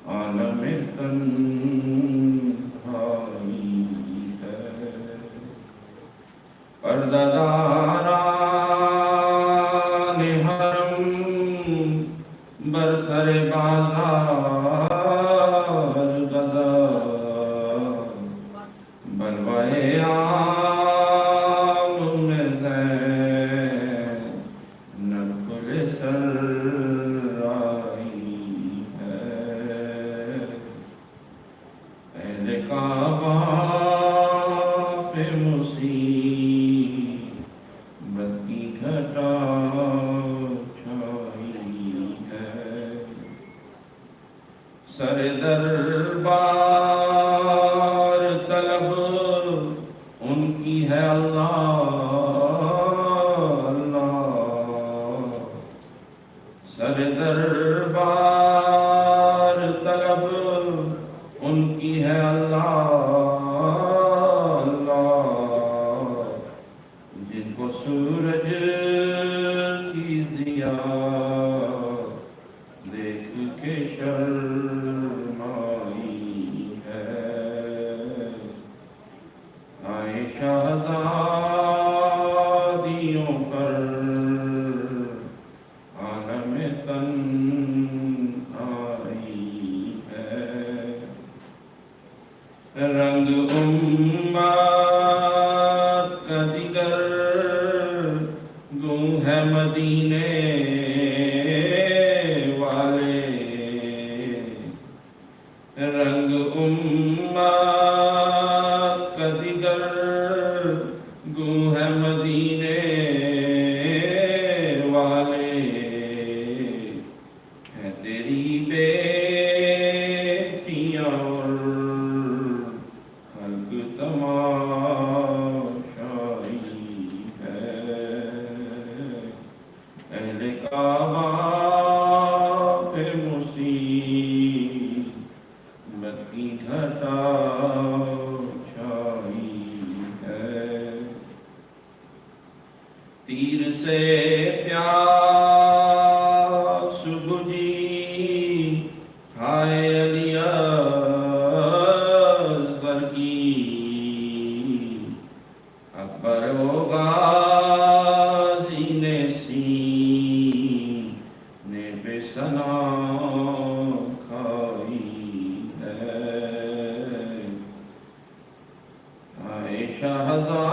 عالم تنہائی ہے، پردہ داران حرم برسر بازار غدا، بلوائے عام میں زینب کل سر آئی ہے، اہل کعبہ پہ مصیبت کی گھٹا چھائی ہے، سر دربار طلب ان کی ہے اللہ اللہ، سر دربار طلب ان کی ہے اللہ اللہ، جن کو سورج کی ضیا دیکھ کے شرمائی ہے، آئے شہزادیوں پر عالم تنہائی ہے، رنگ امت کا دیگر گوں ہے مدینے والے، رنگ امت کا دیگر گوں ہے مدینے والے، ہے تیری بیٹیاں اور خلق تماشائی ہے، اہل کعبہ پہ مصیبت کی گھٹا چھائی ہے، تیر سے پیاس بجھی ہائے علی اصغر کی، اکبر و غازی نے سینے پہ ثنا کھائی ہے، آئے شہزادیوں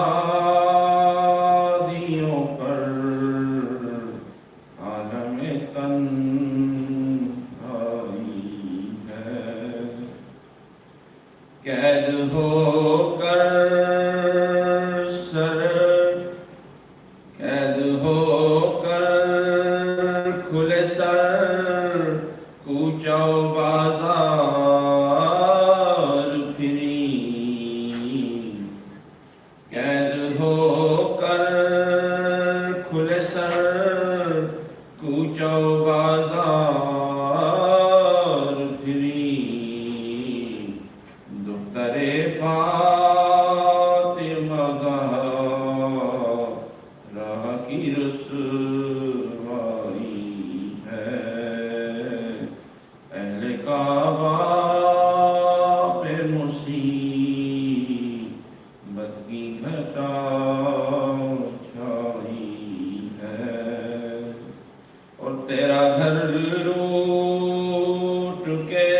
پر عالم تنہائی ہے، قید ہو کر قید ہو کر کھلے سر کوچہ و بازار پھری، قید ہو کر کھلے سر کوچہ و بازار پھری، دختر فاطمہ زہرا کی رسوائی ہے، اہل کعبہ پہ مصیبت کی گھٹا چھائی ہے، اور تیرا گھر لوٹ کے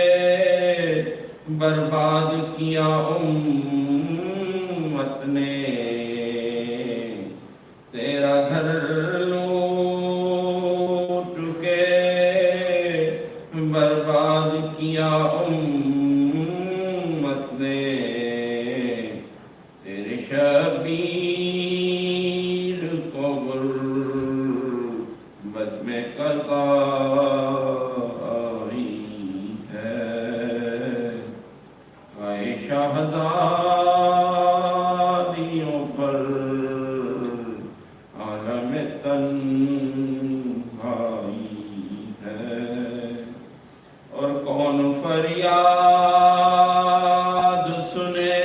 برباد کیا امت نے، تیرا گھر لوٹ کے برباد کیا امت نے، تیرے شبیر کو غربت میں قضا آئی ہے، آئے شہزادیوں پر عالم تنہائی ہے، اور کون فریاد سنے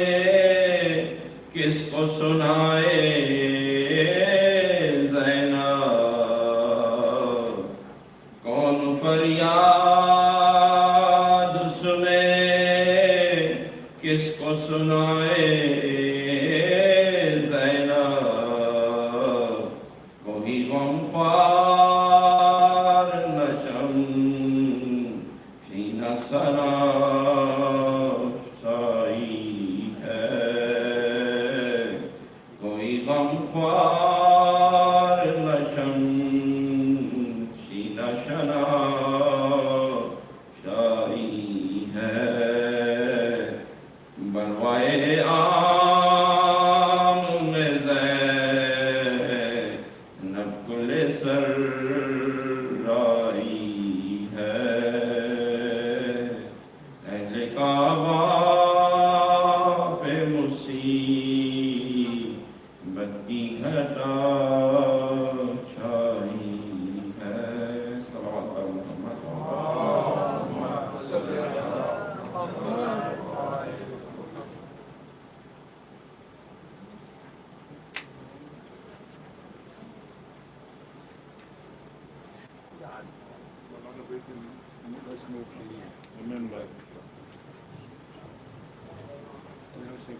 کس کو سنائے زینب، کون فریاد فریاد سنے کس کو سنائے زینب کوئی غمخوار نشم سینہ سنا سائی ہے کوئی غمخوار نشم سینہ شنا شائی ہے بلوائے عام میں زینب کل سر رائی ہے اہل کعبہ پہ مصیبت کی گھٹا چھائی ہے صلوات محمد Let's move to remember.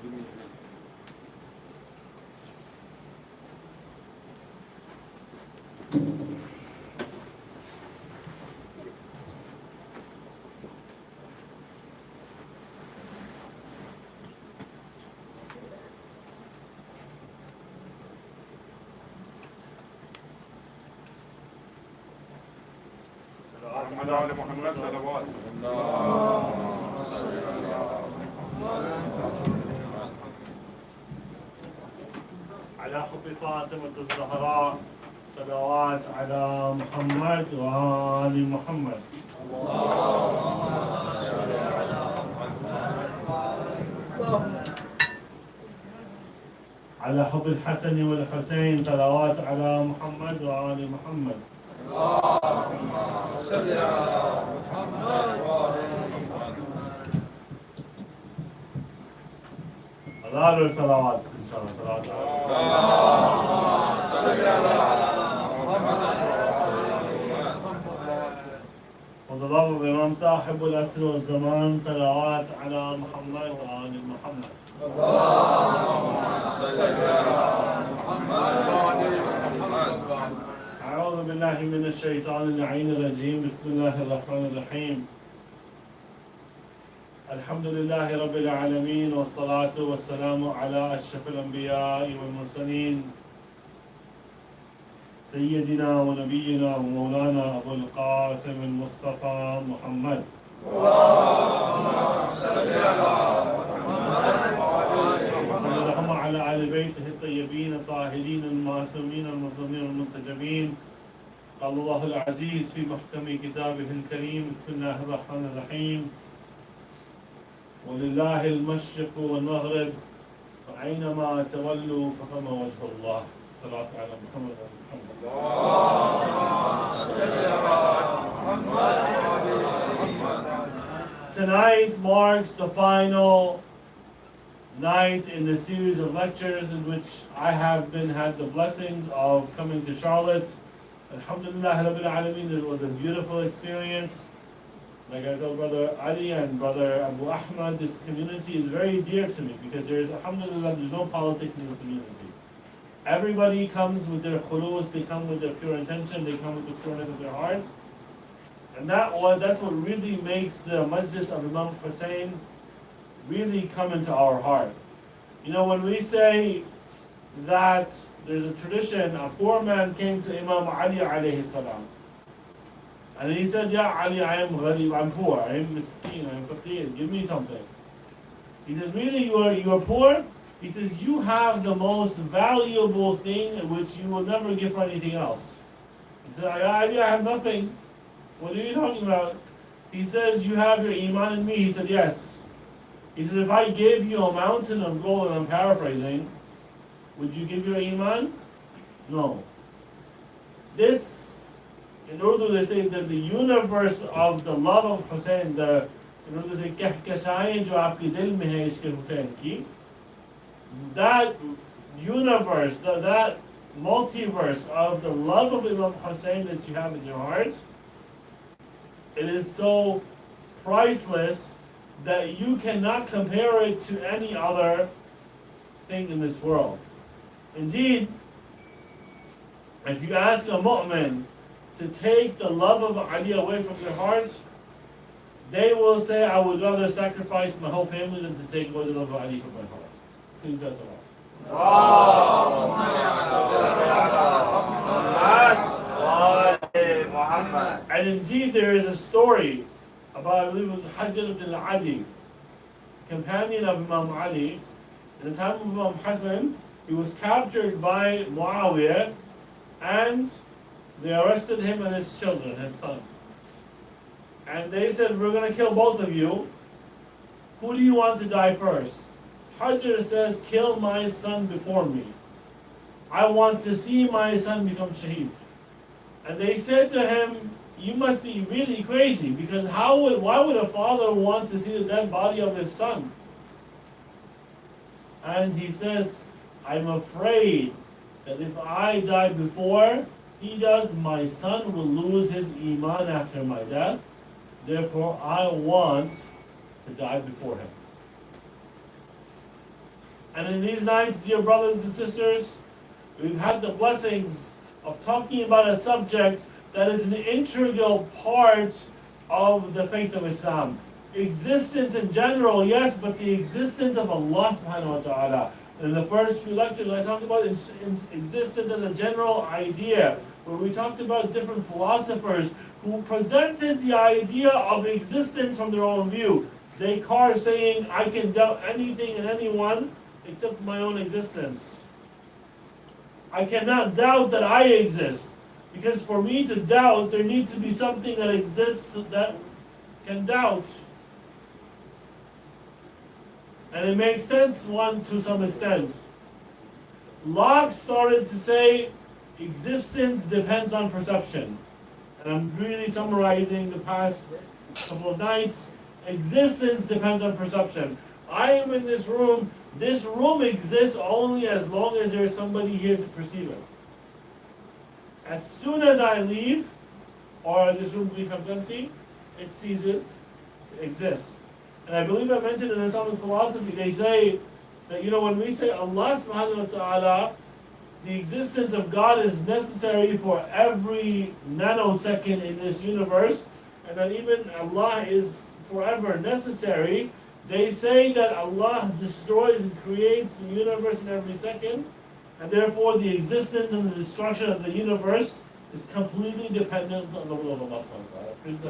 Give me محمد آل محمد صلوات على حب فاطمة الزهراء صلوات على محمد وآل محمد على حب الحسن والحسين صلوات على محمد وآل محمد هزار صلوات ان شاء الله صلوات For the love of Imam Sahib al-Asr wal-Zaman, salawat ala Muhammad wa ali Muhammad. أعوذ بالله من الشيطان اللعين الرجيم بسم الله الرحمن الرحيم الحمد لله رب العالمين والصلاة والسلام على أشرف الأنبياء والمرسلين سيدنا ونبينا ومولانا أبو القاسم المصطفى محمد اللهم على آل بيته الطيبين الطاهرين المعصومين المظلومين المنتجبين قال الله العزيز في محكم كتابه الكريم بسم الله الرحمن الرحيم ولله المشرق والمغرب فأينما تولوا فثم وجه الله صلاة على محمد Tonight marks the final night in the series of lectures in which I have had the blessings of coming to Charlotte. Alhamdulillah Rabbil Alameen, it was a beautiful experience. Like I told Brother Ali and Brother Abu Ahmad, this community is very dear to me because alhamdulillah, there's no politics in this community. Everybody comes with their khulus, they come with their pure intention, they come with the pureness of their hearts. And that's what really makes the majlis of Imam Hussein really come into our heart. You know, when we say that there's a tradition, a poor man came to Imam Ali alayhi salam. And he said, Ya Ali, I am gharib, I'm poor, I am miskeen, I am faqir, give me something. He said, really, you are poor? He says, you have the most valuable thing which you will never give for anything else. He said, Ya Ali, I have nothing. What are you talking about? He says, you have your iman in me. He said, yes. He said, if I gave you a mountain of gold, and I'm paraphrasing, would you give your iman? No. This, in Urdu they say that the universe of the love of Hussein, in Urdu they say, कहकशाएं जो आपके दिल में है इश्क़ हुसैन की, that universe, that multiverse of the love of Imam Hussein that you have in your heart, it is so priceless that you cannot compare it to any other thing in this world. Indeed, if you ask a mu'min to take the love of Ali away from their heart, they will say, I would rather sacrifice my whole family than to take away the love of Ali from my heart. Please, that's all. And indeed, there is a story about, I believe it was Haider ibn al-Adi, companion of Imam Ali. In the time of Imam Hassan, he was captured by Muawiyah, and they arrested him and his children, his son. And they said, we're going to kill both of you. Who do you want to die first? Haider says, kill my son before me. I want to see my son become shaheed. And they said to him, you must be really crazy, because why would a father want to see the dead body of his son? And he says, I'm afraid that if I die before he does, my son will lose his iman after my death. Therefore, I want to die before him. And in these nights, dear brothers and sisters, we've had the blessings of talking about a subject that is an integral part of the faith of Islam. Existence in general, yes, but the existence of Allah subhanahu wa ta'ala. In the first few lectures, I talked about existence as a general idea, where we talked about different philosophers who presented the idea of existence from their own view. Descartes saying, I can doubt anything and anyone except my own existence. I cannot doubt that I exist, because for me to doubt, there needs to be something that exists that can doubt. And it makes sense, one, to some extent. Locke started to say existence depends on perception. And I'm really summarizing the past couple of nights. Existence depends on perception. I am in this room. This room exists only as long as there's somebody here to perceive it. As soon as I leave, or this room becomes empty, it ceases to exist. And I believe I mentioned in Islamic philosophy, they say that, when we say Allah subhanahu wa ta'ala, the existence of God is necessary for every nanosecond in this universe, and that even Allah is forever necessary. They say that Allah destroys and creates the universe in every second, and therefore the existence and the destruction of the universe is completely dependent on the will of Allah subhanahu wa ta'ala. Please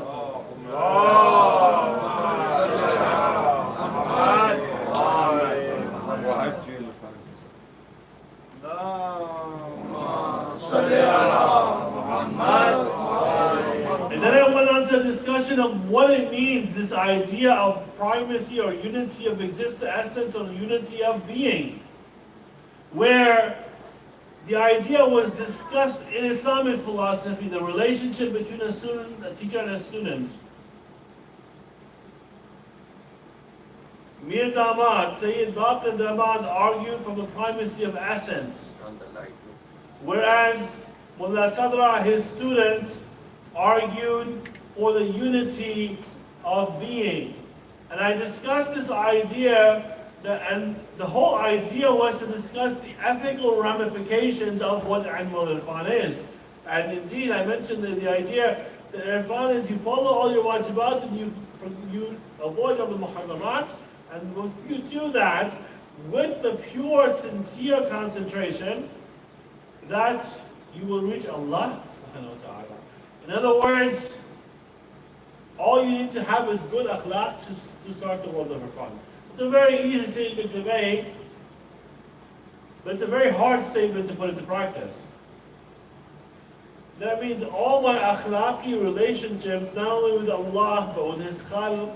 And then I went on to a discussion of what it means, this idea of primacy or unity of existence, essence or unity of being, where the idea was discussed in Islamic philosophy, the relationship between a teacher and a student. Mir Damad, Sayyid Baqir Damad argued for the primacy of essence, whereas Mullah Sadra, his student, argued for the unity of being. And I discussed this idea, and the whole idea was to discuss the ethical ramifications of what Ilm al-Irfan is. And indeed, I mentioned the idea that Irfan is you follow all your wajibat and you avoid all the muharramat. And if you do that with the pure, sincere concentration, that you will reach Allah subhanahu wa ta'ala. In other words, all you need to have is good akhlaq to start the world of Irfan. It's a very easy statement to make, but it's a very hard statement to put into practice. That means all my akhlaqi relationships, not only with Allah, but with His Khalq,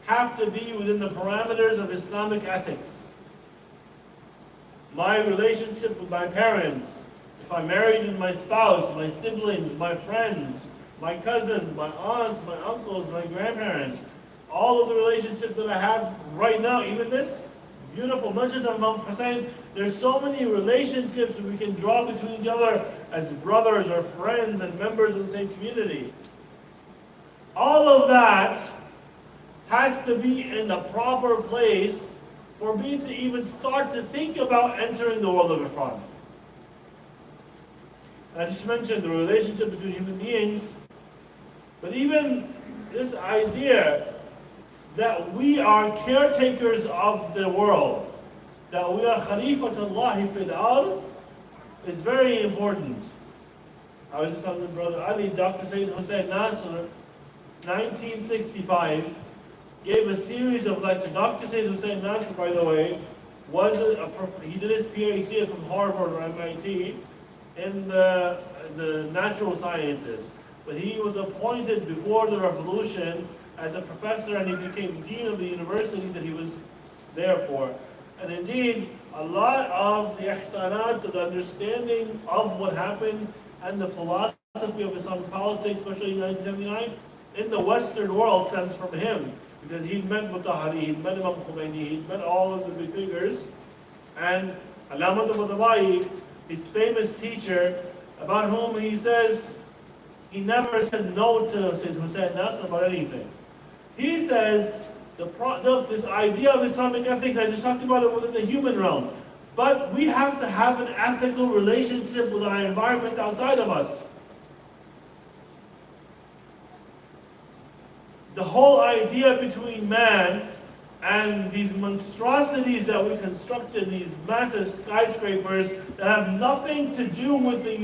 have to be within the parameters of Islamic ethics. My relationship with my parents, if I'm married to my spouse, my siblings, my friends, my cousins, my aunts, my uncles, my grandparents, all of the relationships that I have right now, even this beautiful masjid of Imam Hussein, there's so many relationships we can draw between each other as brothers or friends and members of the same community. all of that has to be in the proper place for me to even start to think about entering the world of Ifran. I just mentioned the relationship between human beings, but even this idea that we are caretakers of the world, that we are Khalifatullahi fil ard, is very important. I was just telling my brother Ali, Dr. Sayyid Hussein Nasr, 1965, gave a series of lectures. Dr. Sayyid Hussein Nasr, by the way, he did his PhD from Harvard or MIT in the natural sciences. But he was appointed before the revolution as a professor, and he became dean of the university that he was there for. And indeed, a lot of the ihsanat, the understanding of what happened and the philosophy of Islamic politics, especially in 1979, in the Western world stems from him. Because he'd met Mutahari, he'd met Imam Khomeini, he'd met all of the big figures. And Allama al-Tabatabai, his famous teacher, about whom he says, he never said no to Sayyid Hussein Nasr about anything. He says, look, this idea of Islamic ethics, I just talked about it within the human realm. But we have to have an ethical relationship with our environment outside of us. The whole idea between man and these monstrosities that we constructed, these massive skyscrapers that have nothing to do with the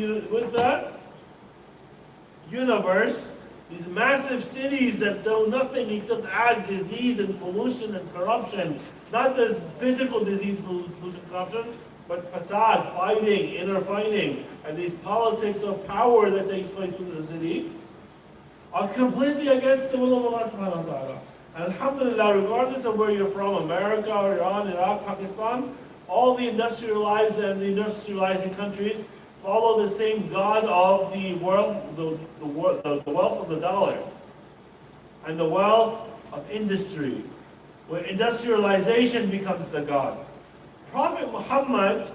universe, these massive cities that do nothing except add disease and pollution and corruption, not just physical disease, pollution, corruption, but facade, fighting, inner fighting, and these politics of power that takes place within the city, are completely against the will of Allah subhanahu wa ta'ala. And alhamdulillah, regardless of where you're from, America, Iran, Iraq, Pakistan, all the industrialized and the industrializing countries follow the same God of the world, the wealth of the dollar, and the wealth of industry, where industrialization becomes the God. Prophet Muhammad,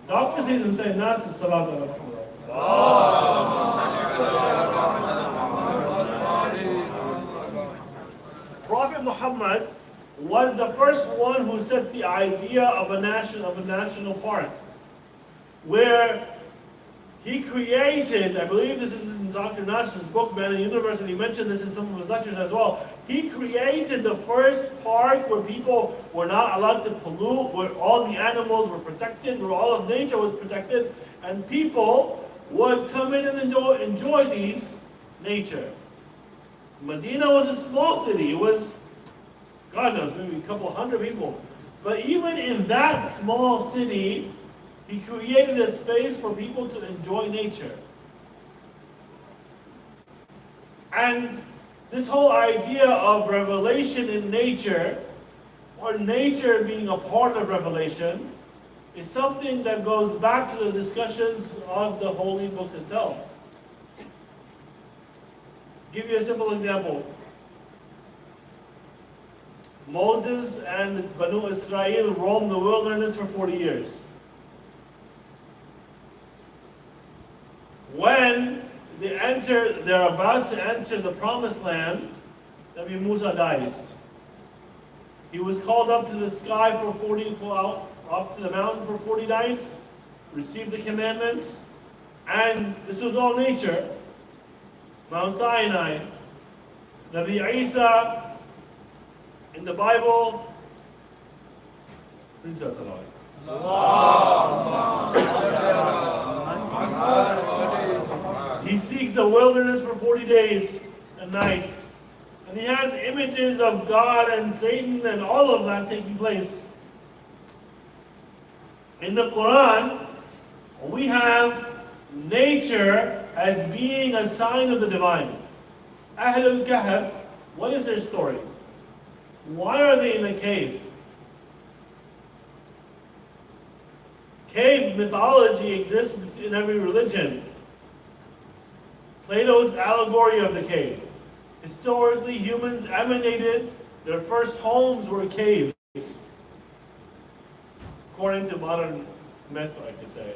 Dr. Sayyid Hussein Nasr, salatu Prophet Muhammad was the first one who set the idea of a national park, where he created, I believe this is in Dr. Nasr's book, Man and Universe, and he mentioned this in some of his lectures as well. He created the first park where people were not allowed to pollute, where all the animals were protected, where all of nature was protected, and people would come in and enjoy these nature. Medina was a small city. It was, God knows, maybe a couple hundred people. But even in that small city, he created a space for people to enjoy nature. And this whole idea of revelation in nature, or nature being a part of revelation, is something that goes back to the discussions of the holy books itself. Give you a simple example. Moses and Banu Israel roamed the wilderness for 40 years. When they're about to enter the promised land, Nabi Musa dies. He was called up to the sky up to the mountain for 40 nights, received the commandments, and this was all nature. Mount Sinai, Nabi Isa, in the Bible, please he seeks the wilderness for 40 days and nights. And he has images of God and Satan and all of that taking place. In the Quran, we have nature as being a sign of the divine. Ahl al-Kahf, what is their story? Why are they in a cave? Cave mythology exists in every religion. Plato's allegory of the cave. Historically, humans emanated, their first homes were caves. According to modern myth, I could say.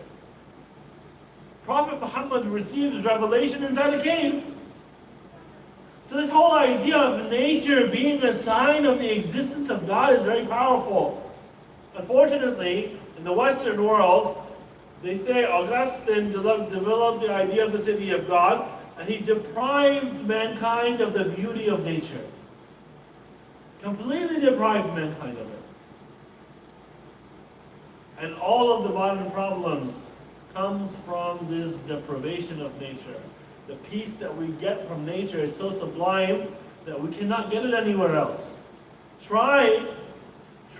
Prophet Muhammad receives revelation inside a cave. So this whole idea of nature being a sign of the existence of God is very powerful. Unfortunately, in the Western world, they say Augustine developed the idea of the city of God, and he deprived mankind of the beauty of nature. Completely deprived mankind of it. And all of the modern problems comes from this deprivation of nature. The peace that we get from nature is so sublime that we cannot get it anywhere else. Try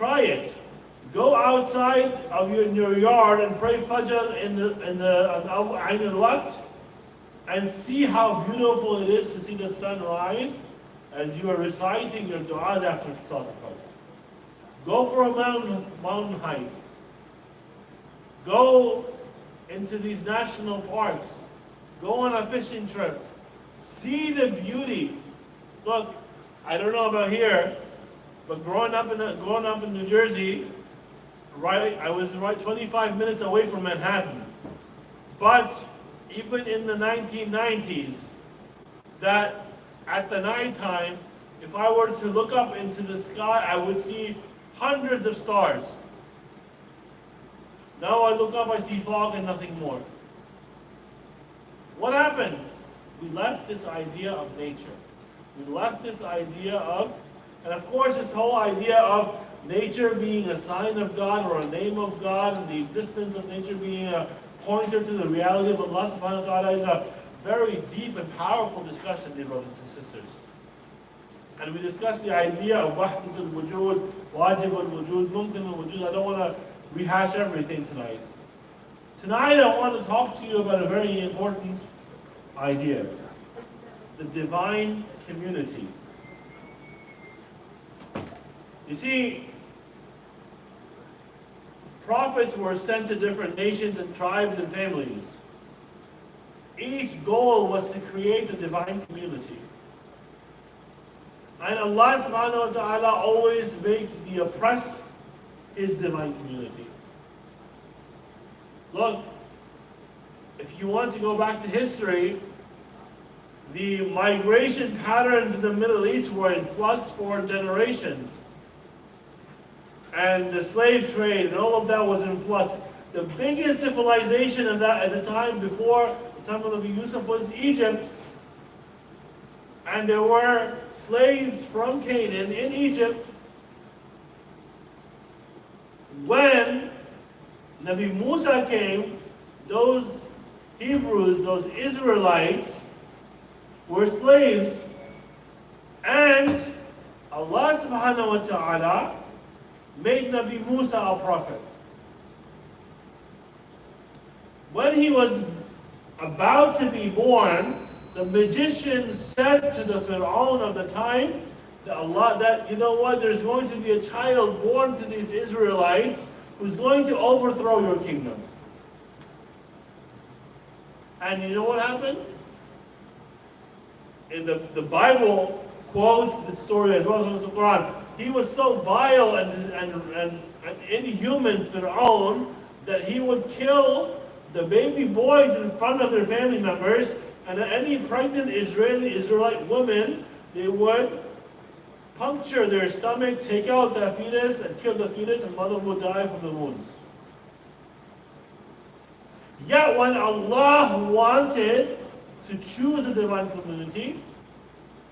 it. Go outside of your yard and pray Fajr in the Ayn al-Waqt and see how beautiful it is to see the sun rise as you are reciting your du'as after Salat al-Fajr. Go for a mountain hike. Go into these national parks. Go on a fishing trip. See the beauty. Look, I don't know about here, but growing up in New Jersey, I was 25 minutes away from Manhattan. But even in the 1990s, that at the nighttime, if I were to look up into the sky, I would see hundreds of stars. Now I look up, I see fog and nothing more. What happened? We left this idea of nature. We left this idea of, and of course this whole idea of nature being a sign of God or a name of God, and the existence of nature being a pointer to the reality of Allah subhanahu wa ta'ala is a very deep and powerful discussion, dear brothers and sisters. And we discussed the idea of wahdatul wujud, wajibul wujud, mumkin wujud. I don't want to rehash everything tonight. Tonight I want to talk to you about a very important idea, the divine community. You see, prophets were sent to different nations and tribes and families. Each goal was to create the divine community. And Allah subhanahu wa ta'ala always makes the oppressed his divine community. Look, if you want to go back to history, the migration patterns in the Middle East were in flux for generations. And the slave trade and all of that was in flux. The biggest civilization of that at the time, before the time of Nabi Yusuf, was Egypt. And there were slaves from Canaan in Egypt. When Nabi Musa came, those Hebrews, those Israelites, were slaves. And Allah subhanahu wa ta'ala made Nabi Musa a prophet. When he was about to be born, the magician said to the Fir'aun of the time that you know what, there's going to be a child born to these Israelites who's going to overthrow your kingdom. And you know what happened? And the Bible quotes the story as well as the Quran. He was so vile and inhuman, Fir'aun, that he would kill the baby boys in front of their family members, and any pregnant Israelite woman, they would puncture their stomach, take out the fetus, and kill the fetus, and mother would die from the wounds. Yet when Allah wanted to choose a divine community,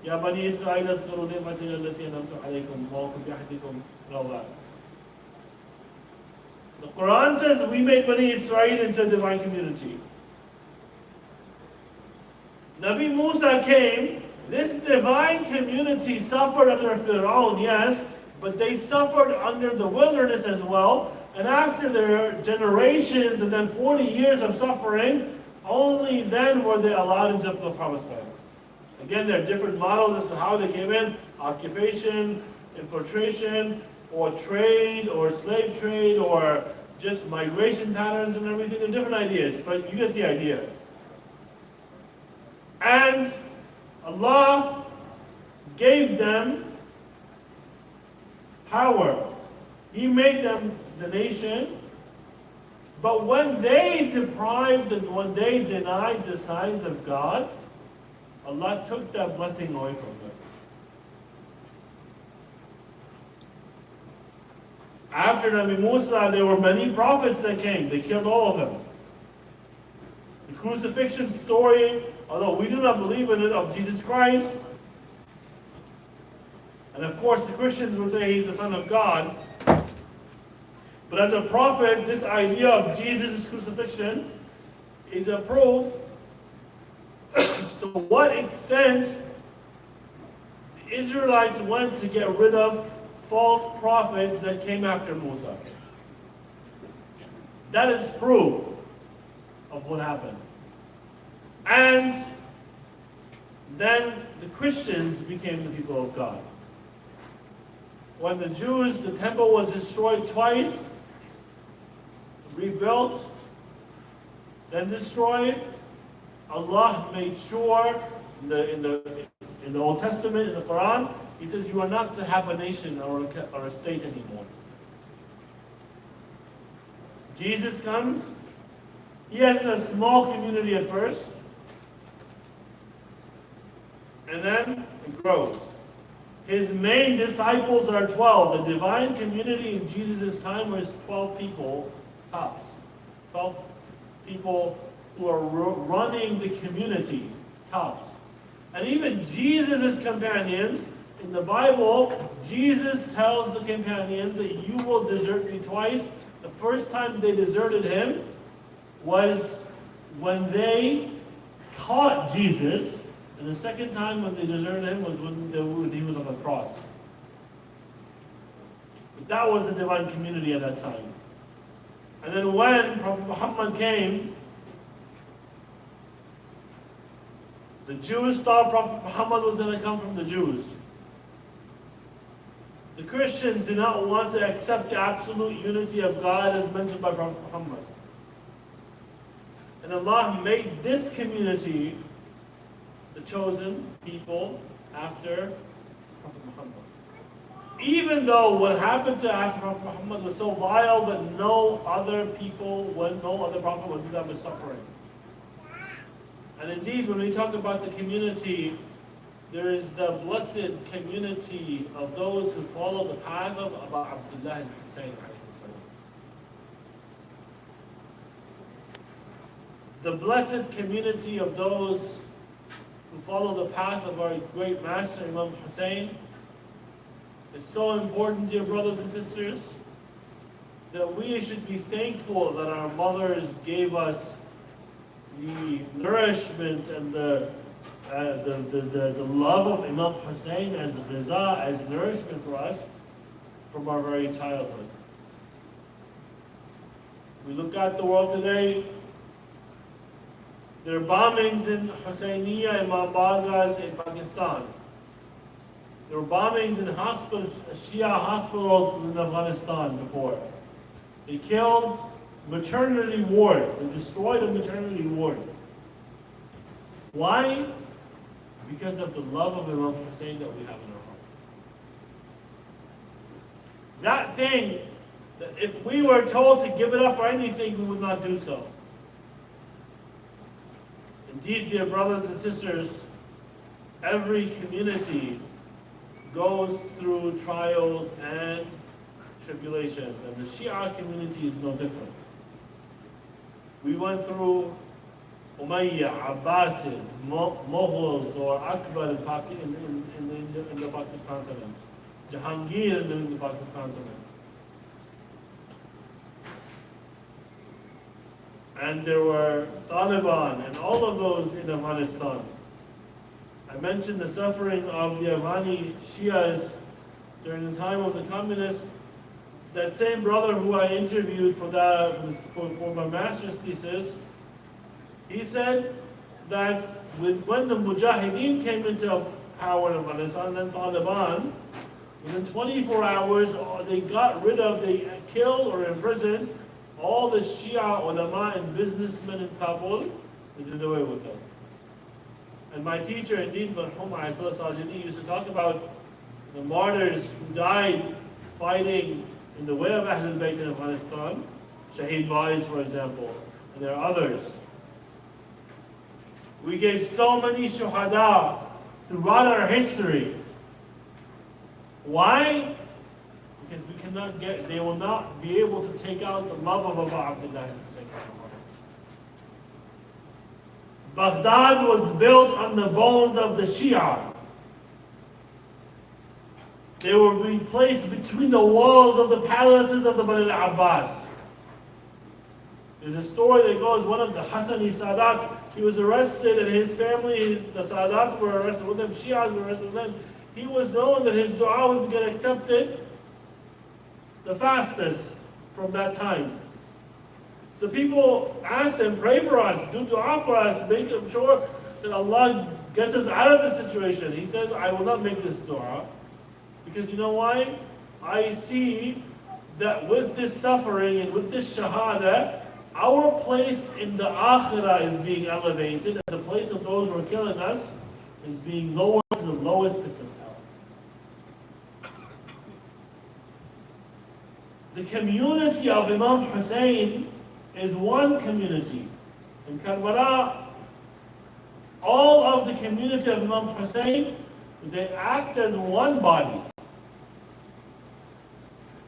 Ya Bani Israel اذكروا نعمتي التي أنعمت عليكم وأوفوا بعهدكم and all that. The Quran says we made Bani Israel into a divine community. Nabi Musa came. This divine community suffered under Fir'aun, yes, but they suffered under the wilderness as well. And after their generations and then 40 years of suffering, only then were they allowed into the Promised Land. Again, there are different models as to how they came in: occupation, infiltration, or trade, or slave trade, or just migration patterns and everything. There are different ideas, but you get the idea. And Allah gave them power. He made them the nation. But when they denied the signs of God, Allah took that blessing away from them. After Nabi Musa, there were many prophets that came. They killed all of them. The crucifixion story, although we do not believe in it, of Jesus Christ, and of course the Christians will say he's the Son of God, but as a prophet, this idea of Jesus' crucifixion is a proof to what extent the Israelites went to get rid of false prophets that came after Musa. That is proof of what happened. And then the Christians became the people of God. When the Jews, the temple was destroyed twice, rebuilt, then destroyed, Allah made sure in the Old Testament, in the Quran, He says you are not to have a nation or a state anymore. Jesus comes, He has a small community at first, and then it grows. His main disciples are 12. The divine community in Jesus' time was 12 people, tops. 12 people who are running the community, tops. And even Jesus' companions, in the Bible, Jesus tells the companions that you will desert me twice. The first time they deserted Him was when they caught Jesus, and the second time when they deserted Him was when He was on the cross. But that was the divine community at that time. And then when Prophet Muhammad came, the Jews thought Prophet Muhammad was going to come from the Jews. The Christians did not want to accept the absolute unity of God as mentioned by Prophet Muhammad. And Allah made this community the chosen people after Prophet Muhammad. Even though what happened to after Prophet Muhammad was so vile that no other prophet would do that much suffering. And indeed, when we talk about the community, there is the blessed community of those who follow the path of Abdullah and Hussein. The blessed community of those who follow the path of our great master Imam Hussein is so important, dear brothers and sisters, that we should be thankful that our mothers gave us the nourishment and the love of Imam Hussein as ghiza, as nourishment for us from our very childhood. We look at the world today, there are bombings in Husseiniya, Imam Baghas in Pakistan. There were bombings in Shia hospitals in Afghanistan before. They killed maternity ward. They destroyed a maternity ward. Why? Because of the love of Imam Hussein that we have in our heart. That thing, that if we were told to give it up for anything, we would not do so. Indeed, dear brothers and sisters, every community goes through trials and tribulations, and the Shia community is no different. We went through Umayyah, Abbasids, Mughals, or Akbar in the Pakistan continent, Jahangir in the Pakistan continent. And there were Taliban and all of those in Afghanistan. I mentioned the suffering of the Afghani Shias during the time of the communists. That same brother who I interviewed for my master's thesis, he said that when the Mujahideen came into power in Afghanistan, and then Taliban, within 24 hours, they killed or imprisoned all the Shia ulama and businessmen in Kabul. They did away with them. And my teacher, indeed, Marhum Ayatollah Sajidi, used to talk about the martyrs who died fighting in the way of Ahlul Bayt in Afghanistan, Shaheed Bais, for example, and there are others. We gave so many shuhada throughout our history. Why? Because we cannot get, they will not be able to take out the love of Abu Abdullah. Baghdad was built on the bones of the Shia. They were being placed between the walls of the palaces of the Bani al-Abbas. There's a story that goes, one of the Hassani Sadat, he was arrested and his family, the Sadat were arrested with him, Shias were arrested with him. He was known that his dua would get accepted the fastest from that time. So people ask him, pray for us, do dua for us, make sure that Allah gets us out of this situation. He says, I will not make this dua. Because you know why? I see that with this suffering and with this shahada, our place in the akhirah is being elevated, and the place of those who are killing us is being lowered to the lowest pit of hell. The community of Imam Hussein is one community. In Karbala, all of the community of Imam Hussein, they act as one body.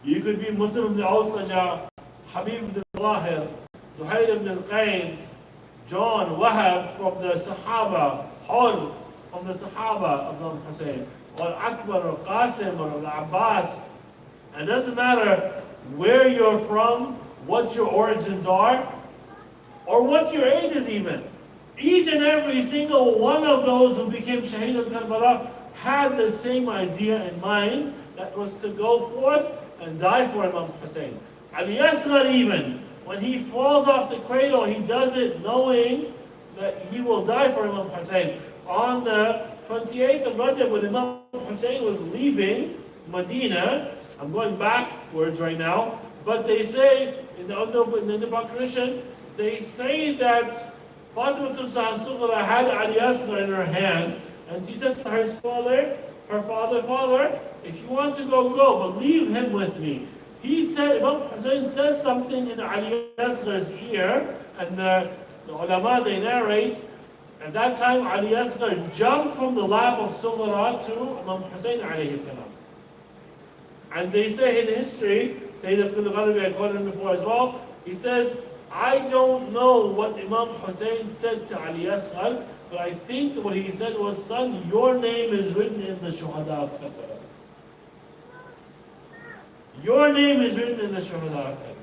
You could be Muslim ibn al-Awsaja, Habib ibn al-Zahra, Zuhair ibn al-Qayn, John, Wahab from the Sahaba, Hur from the Sahaba of Imam Hussein, or Akbar, or Qasim, or Abbas. It doesn't matter where you're from, what your origins are, or what your age is even. Each and every single one of those who became Shaheed al-Karbala had the same idea in mind, that was to go forth and die for Imam Hussein. Al-Asghar even, when he falls off the cradle, he does it knowing that he will die for Imam Hussein. On the 28th of Rajab, when Imam Hussein was leaving Medina, I'm going backwards right now, but they say, in the Underbar tradition, they say that Fatima Sughra had Ali Asghar in her hands, and she says to her father, if you want to go, go, but leave him with me. He said, Imam Hussein says something in Ali Asghar's ear, and the ulama, they narrate, at that time Ali Asghar jumped from the lap of Sughra to Imam Hussein alayhi salam. And they say in history, Sayyid Abdul Gharabi, I quoted him before as well, he says, I don't know what Imam Hussein said to Ali Asghar, but I think what he said was, son, your name is written in the Shuhada of Karbala. Your name is written in the Shuhada of Karbala.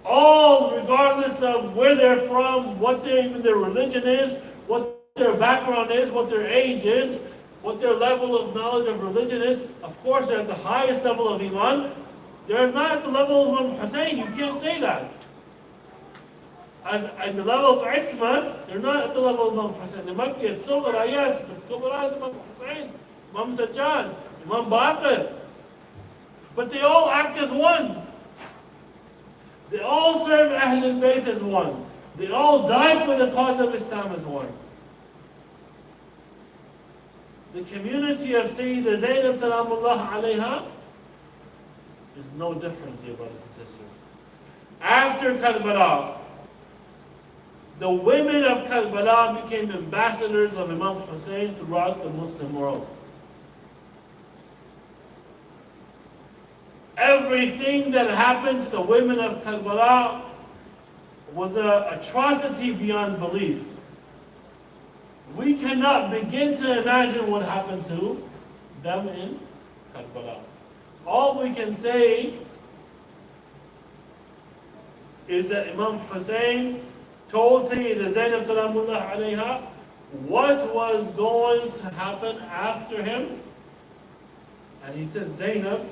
All, regardless of where they're from, what even their religion is, what their background is, what their age is, what their level of knowledge of religion is, of course they're at the highest level of Iman. They're not at the level of Imam Hussein, you can't say that. At the level of Isma, they're not at the level of Imam Hussein. They might be at Sughra, yes, but Kubra is Imam Hussein, Imam Sajjad, Imam Baqir. But they all act as one. They all serve Ahlul Bayt as one. They all die for the cause of Islam as one. The community of Sayyidah Zainab Salamullah alayha is no different, dear brothers and sisters. After Karbala, the women of Karbala became ambassadors of Imam Hussein throughout the Muslim world. Everything that happened to the women of Karbala was an atrocity beyond belief. We cannot begin to imagine what happened to them in Karbala. All we can say is that Imam Hussein told Sayyida Zainab Salamullah alayha what was going to happen after him. And he says, Zainab,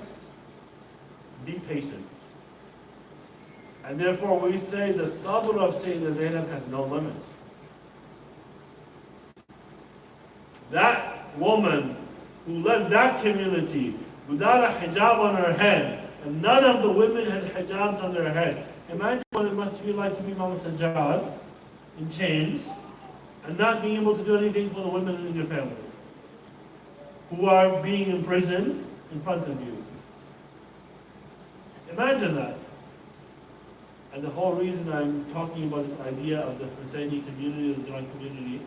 be patient. And therefore we say the sabr of Sayyida Zainab has no limit. That woman who led that community without a hijab on her head, and none of the women had hijabs on their head. Imagine what it must feel like to be Mama Sajjad in chains and not being able to do anything for the women in your family who are being imprisoned in front of you. Imagine that. And the whole reason I'm talking about this idea of the Husseini community, the divine community,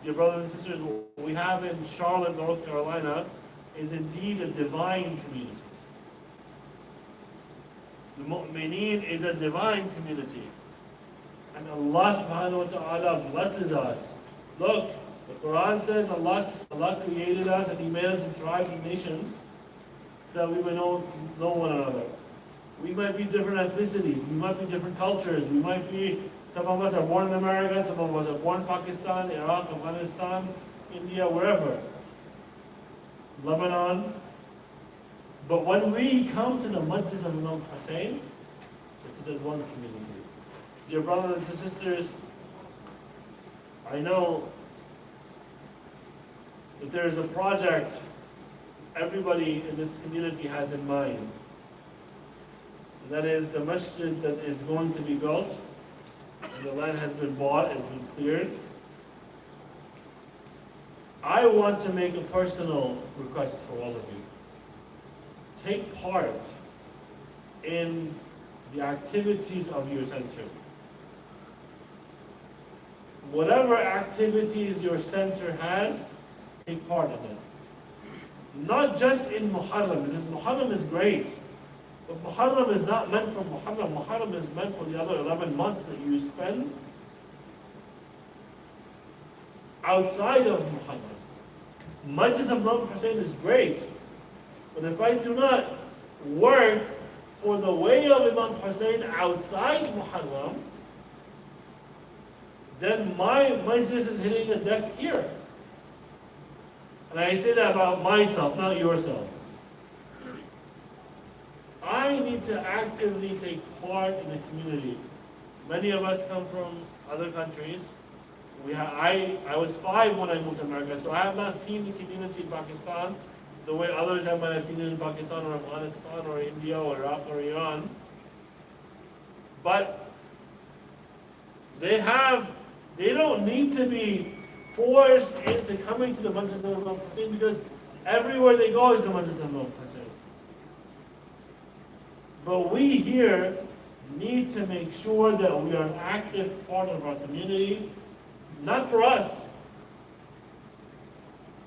dear brothers and sisters, what we have in Charlotte, North Carolina, is indeed a divine community. The Mu'mineen is a divine community. And Allah subhanahu wa ta'ala blesses us. Look, the Quran says Allah created us and He made us in tribes and nations so that we may know one another. We might be different ethnicities, we might be different cultures, some of us are born in America, some of us are born in Pakistan, Iraq, Afghanistan, India, wherever. Lebanon. But when we come to the Majlis of Imam Hussein, it is as one community. Dear brothers and sisters, I know that there is a project everybody in this community has in mind. And that is the masjid that is going to be built, and the land has been bought, it's been cleared. I want to make a personal request for all of you. Take part in the activities of your center. Whatever activities your center has, take part in it. Not just in Muharram, because Muharram is great. But Muharram is not meant for Muharram. Muharram is meant for the other 11 months that you spend outside of Muharram. Majlis of Imam Hussein is great. But if I do not work for the way of Imam Hussein outside Muharram, then my majlis is hitting a deaf ear. And I say that about myself, not yourselves. I need to actively take part in the community. Many of us come from other countries. I was 5 when I moved to America, so I have not seen the community in Pakistan the way others have might have seen it in Pakistan or Afghanistan or India or Iraq or Iran. But they don't need to be forced into coming to the Majlis of Imam Hussein, because everywhere they go is the Majlis of Imam Hussein. But we here need to make sure that we are an active part of our community, not for us.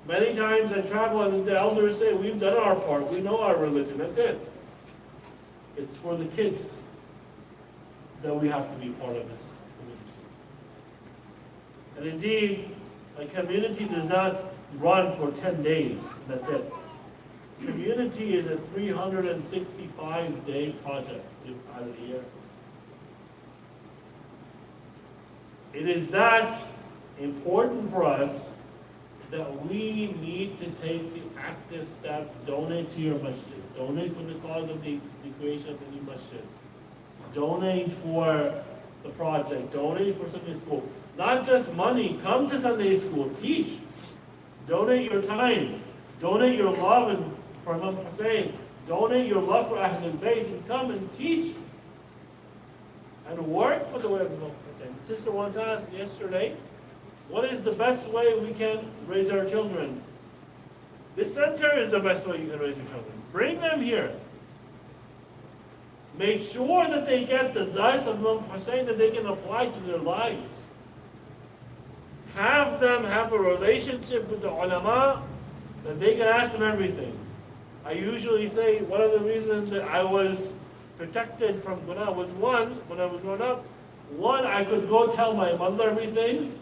Many times I travel and the elders say, we've done our part, we know our religion, that's it. It's for the kids that we have to be part of this community. And indeed, a community does not run for 10 days, that's it. Community is a 365-day project out of the year. It is that important for us that we need to take the active step, donate to your masjid, donate for the cause of the creation of the new masjid, donate for the project, donate for Sunday school. Not just money, come to Sunday school, teach, donate your time, donate your love for Imam Hussein, donate your love for Ahlul Bayt, and come and teach and work for the way of Imam Hussein. The sister once asked yesterday, what is the best way we can raise our children? This center is the best way you can raise your children. Bring them here. Make sure that they get the dars of Imam Hussein that they can apply to their lives. Have them have a relationship with the ulama that they can ask them everything. I usually say one of the reasons that I was protected from when I was growing up, I could go tell my mother everything,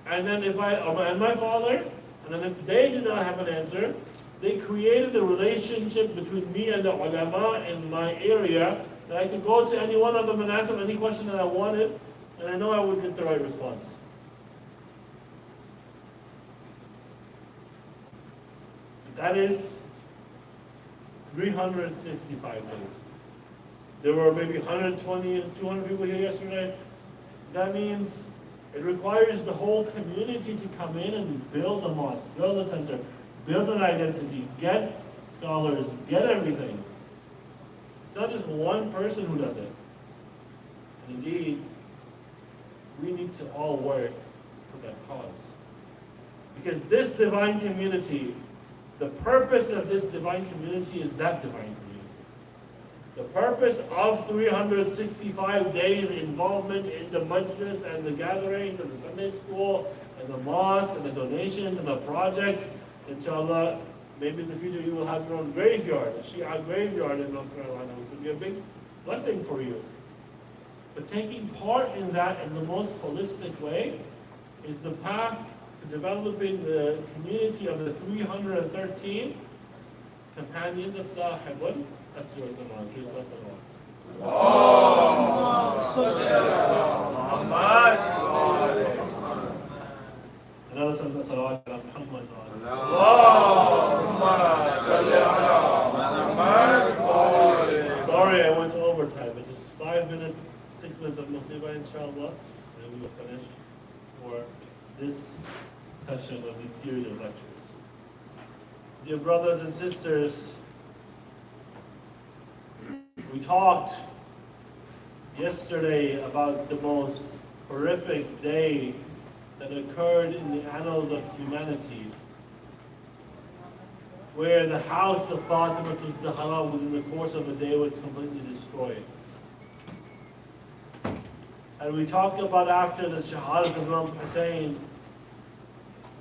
and then and my father, and then if they did not have an answer, they created a relationship between me and the ulama in my area that I could go to any one of them and ask them any question that I wanted, and I know I would get the right response. That is 365 days. There were maybe 120, 200 people here yesterday. That means it requires the whole community to come in and build a mosque, build a center, build an identity, get scholars, get everything. It's not just one person who does it. And indeed, we need to all work for that cause. Because this divine community, the purpose of this divine community is that divine community. The purpose of 365 days involvement in the majlis and the gatherings and the Sunday school and the mosque and the donations and the projects, inshallah, maybe in the future you will have your own graveyard, a Shia graveyard in North Carolina, which will be a big blessing for you. But taking part in that in the most holistic way is the path to developing the community of the 313 companions of Sahibul Asr Zaman. Please start the Another sentence, salawat ala Muhammad. Sorry, I went to overtime, but just 5 minutes, 6 minutes of musibah, inshallah, and we will finish for this session of this series of lectures. Dear brothers and sisters, we talked yesterday about the most horrific day that occurred in the annals of humanity, where the house of Fatima Al-Zahra within the course of a day was completely destroyed. And we talked about after the Shahadat of Imam Hussein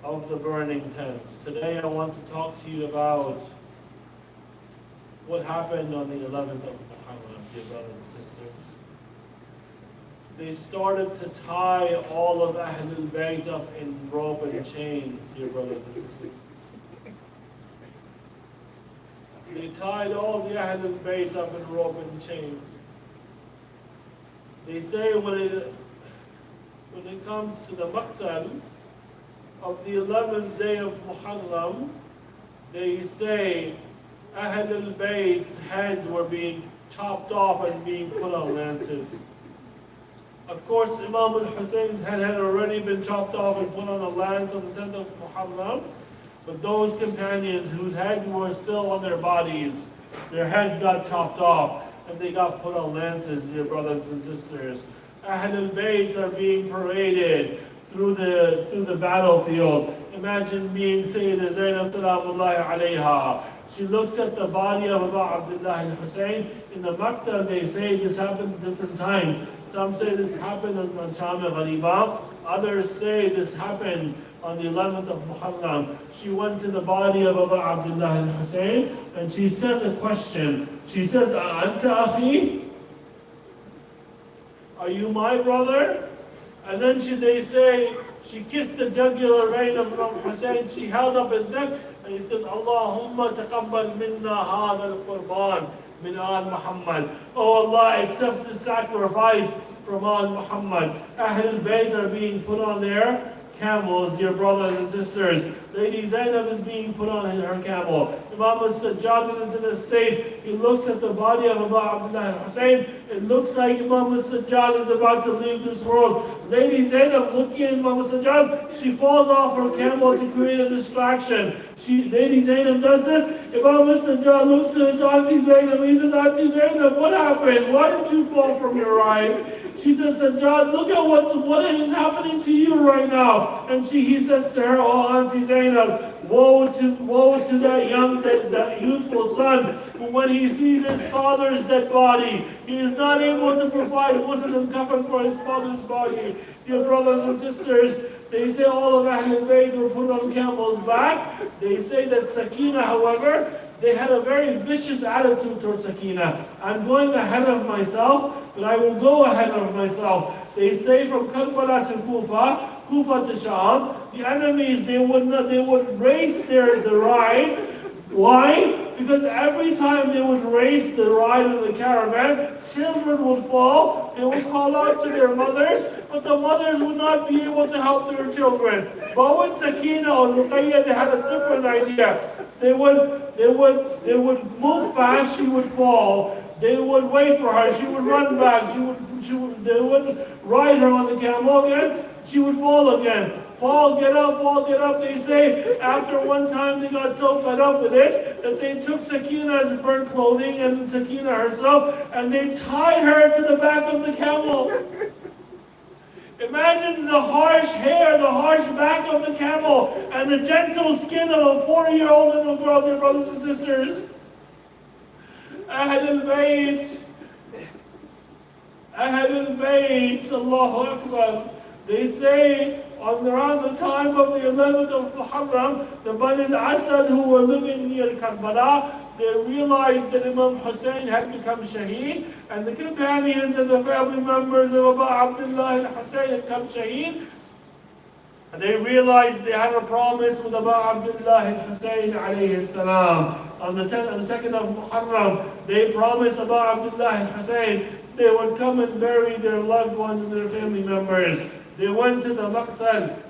of the burning tents. Today I want to talk to you about what happened on the 11th of Muharram, dear brothers and sisters. They started to tie all of Ahlul Bayt up in rope and chains, dear brothers and sisters. They tied all the Ahlul Bayt up in rope and chains. They say when it comes to the Maqtal of the 11th day of Muharram, they say Ahlul Bayt's heads were being chopped off and being put on lances. Of course, Imam al-Husayn's head had already been chopped off and put on a lance on the 10th of Muharram, but those companions whose heads were still on their bodies, their heads got chopped off and they got put on lances, dear brothers and sisters. Ahlul Bayt are being paraded through the battlefield. Imagine being Sayyidah Zainab Salamullahi alayha. She looks at the body of Abu Abdullah al-Husayn. In the Maqtal, they say this happened at different times. Some say this happened on Sham al-Ghariba. Others say this happened on the 11th of Muharram. She went to the body of Abu Abdullah al-Husayn and she says a question. She says, Anta akhi? Are you my brother? And then they say, she kissed the jugular vein of Imam Hussein. She held up his neck and he says, Allahumma taqabbal minna hadha al-qurban min al-Muhammad. Oh Allah, accept the sacrifice from al-Muhammad. Ahlul Bayt are being put on their camels, dear brothers and sisters. Lady Zainab is being put on her camel. Imam al-Sajjad is in a state, he looks at the body of Abu Abdullah al-Husayn. It looks like Imam al-Sajjad is about to leave this world. Lady Zainab, looking at Imam al-Sajjad, she falls off her camel to create a distraction. Lady Zainab does this. Imam al-Sajjad looks to his Auntie Zainab. He says, Auntie Zainab, what happened? Why did you fall from your ride? She says, Sajjad, look at what is happening to you right now. And he says to her, oh Auntie Zainab, woe to that youthful son who when he sees his father's dead body, he is not able to provide ghusl and kafan for his father's body. Dear brothers and sisters, they say all of Ahlul Bayt were put on camels' back. They say that Sakina, however, they had a very vicious attitude towards Sakina. I'm going ahead of myself, but I will go ahead of myself. They say from Karbala to Kufa to Sham, the enemies, they would race the rides. Why? Because every time they would race the ride of the caravan, children would fall, they would call out to their mothers, but the mothers would not be able to help their children. But with Sakina or Ruqayya, they had a different idea. They would move fast, she would fall. They would wait for her, she would run back, they would ride her on the camel again, she would fall again. Fall, get up, they say. After one time they got so fed up with it that they took Sakina's burnt clothing and Sakina herself and they tied her to the back of the camel. Imagine the harsh hair, the harsh back of the camel and the gentle skin of a 4-year-old little girl, dear brothers and sisters. Ahl al-Bayt, Ahl al-Bayt, Allahu Akbar. They say around the time of the 11th of Muharram, the Bani al-Asad who were living near Karbala, they realized that Imam Hussein had become Shaheed, and the companions and the family members of Abu Abdullah al-Hussein had become Shaheed. And they realized they had a promise with Abu Abdullah al-Hussein alayhi salam. On the 2nd of Muharram, they promised Abu Abdullah al-Hussein they would come and bury their loved ones and their family members. They went to the Maqtal.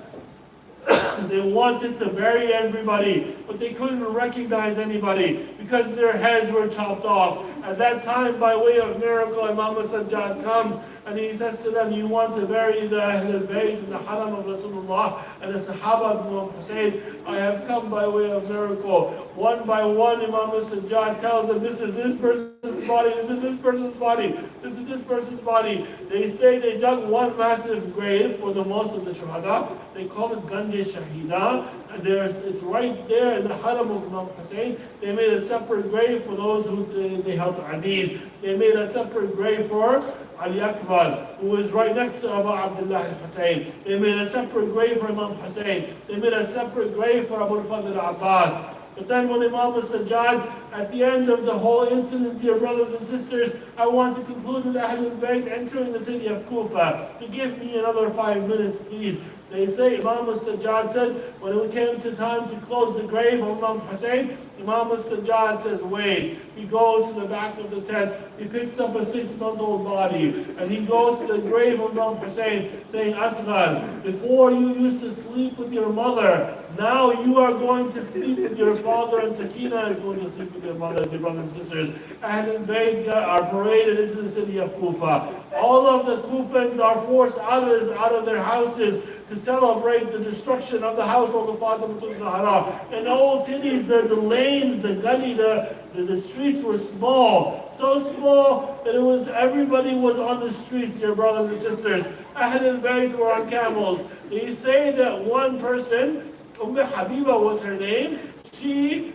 They wanted to bury everybody, but they couldn't recognize anybody because their heads were chopped off. At that time, by way of miracle, Imam Sajjad comes and he says to them, you want to bury the Ahl al-Bayt in the Haram of Rasulullah and the Sahaba of Imam Hussein. I have come by way of miracle. One by one, Imam Sajjad tells them, this is this person's body, this is this person's body, this is this person's body. They say they dug one massive grave for the most of the Shuhada. They call it Ganj Shahida. And it's right there in the Haram of Imam Hussein. They made a separate grave for those who they held Aziz. They made a separate grave for Ali Akbar, who is right next to Abu Abdullah al-Hussein. They made a separate grave for Imam Hussein. They made a separate grave for Abu al-Fadl al-Abbas. But then when Imam Sajjad, at the end of the whole incident, dear brothers and sisters, I want to conclude with Ahl al-Bayt entering the city of Kufa. So give me another 5 minutes, please. They say Imam Sajjad said, when it came to time to close the grave of Imam Hussein, Imam Sajjad says, wait. He goes to the back of the tent. He picks up a 6-month-old body. And he goes to the grave of Imam Hussein, saying, Asghar, before you used to sleep with your mother, now you are going to sleep with your father, and Sakina is going to sleep with your mother, dear brothers and sisters. Ahl al-Bayt are paraded into the city of Kufa. All of the Kufans are forced out of their houses to celebrate the destruction of the household of Al-Zahra. And old cities, the lanes, the gully, the streets were small. So small that everybody was on the streets, dear brothers and sisters. Ahl al-Bayt were on camels. They say that one person, Habiba was her name, she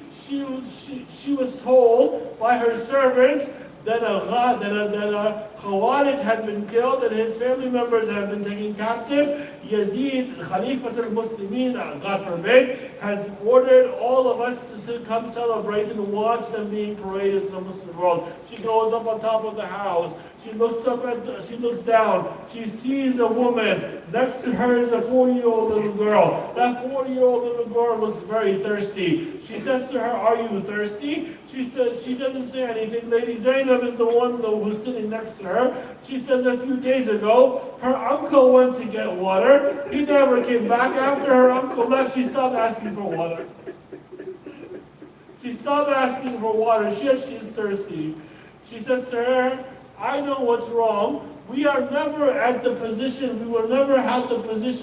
was told by her servants that a Khawarij had been killed and his family members had been taken captive. Yazid, Khalifat al-Muslimin, God forbid, has ordered all of us to come celebrate and watch them being paraded in the Muslim world. She goes up on top of the house. She looks down. She sees a woman. Next to her is a 4-year-old little girl. That 4-year-old little girl looks very thirsty. She says to her, are you thirsty? She doesn't say anything. Lady Zainab is the one who's sitting next to her. She says a few days ago, her uncle went to get water. He never came back. After her uncle left, she stopped asking for water. She stopped asking for water. Yes, she's thirsty. She says to her, I know what's wrong. We will never have the position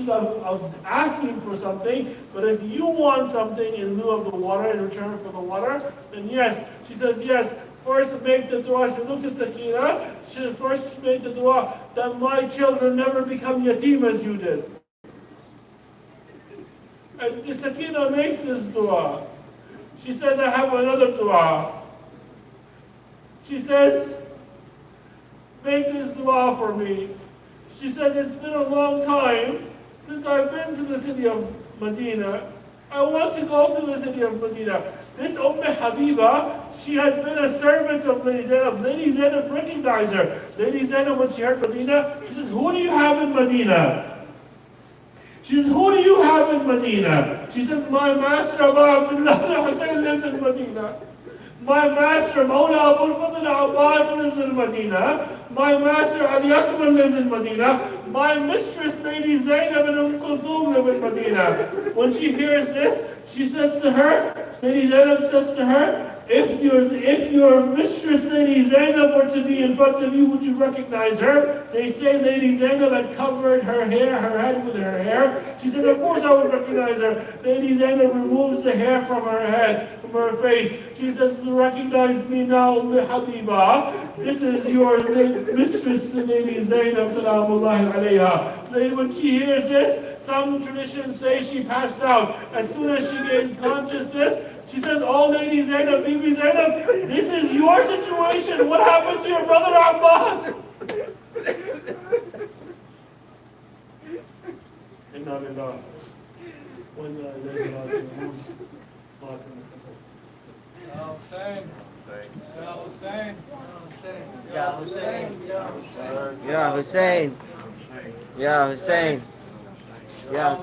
of asking for something, but if you want something in lieu of the water, in return for the water, then yes. She says, yes, first make the dua. She looks at Sakina. She first make the dua that my children never become yatim as you did. And Sakina makes this dua. She says, I have another dua. She says, make this dua for me. She says, it's been a long time since I've been to the city of Medina. I want to go to the city of Medina. This Habiba, she had been a servant of Lady Zainab. Lady Zainab recognized her. Lady Zainab, when she heard Medina, she says, who do you have in Medina? She says, who do you have in Medina? She says, my master Abu Abdullah al-Hussein lives in Medina. My master Maulana Abu al-Fadl al-Abbas lives in Medina. My master Ali Akbar lives in Medina. My mistress Lady Zainab and Kulthum live in Medina. When she hears this, she says to her, Lady Zainab says to her, if your mistress Lady Zainab were to be in front of you, would you recognize her? They say Lady Zainab had covered her head with her hair. She said, of course I would recognize her. Lady Zainab removes the hair from her head, from her face. She says, recognize me now, Habiba. This is your mistress Lady Zainab, salamullahi alayha. When she hears this, some traditions say she passed out. As soon as she gained consciousness, She says, "Oh, Lady Zainab, Bibi Zainab, this is your situation. What happened to your brother Abbas?" Inna lillahi wa inna ilayhi raji'un. Ya Hussein. Ya Hussein. Ya Hussein. Ya Hussein. Ya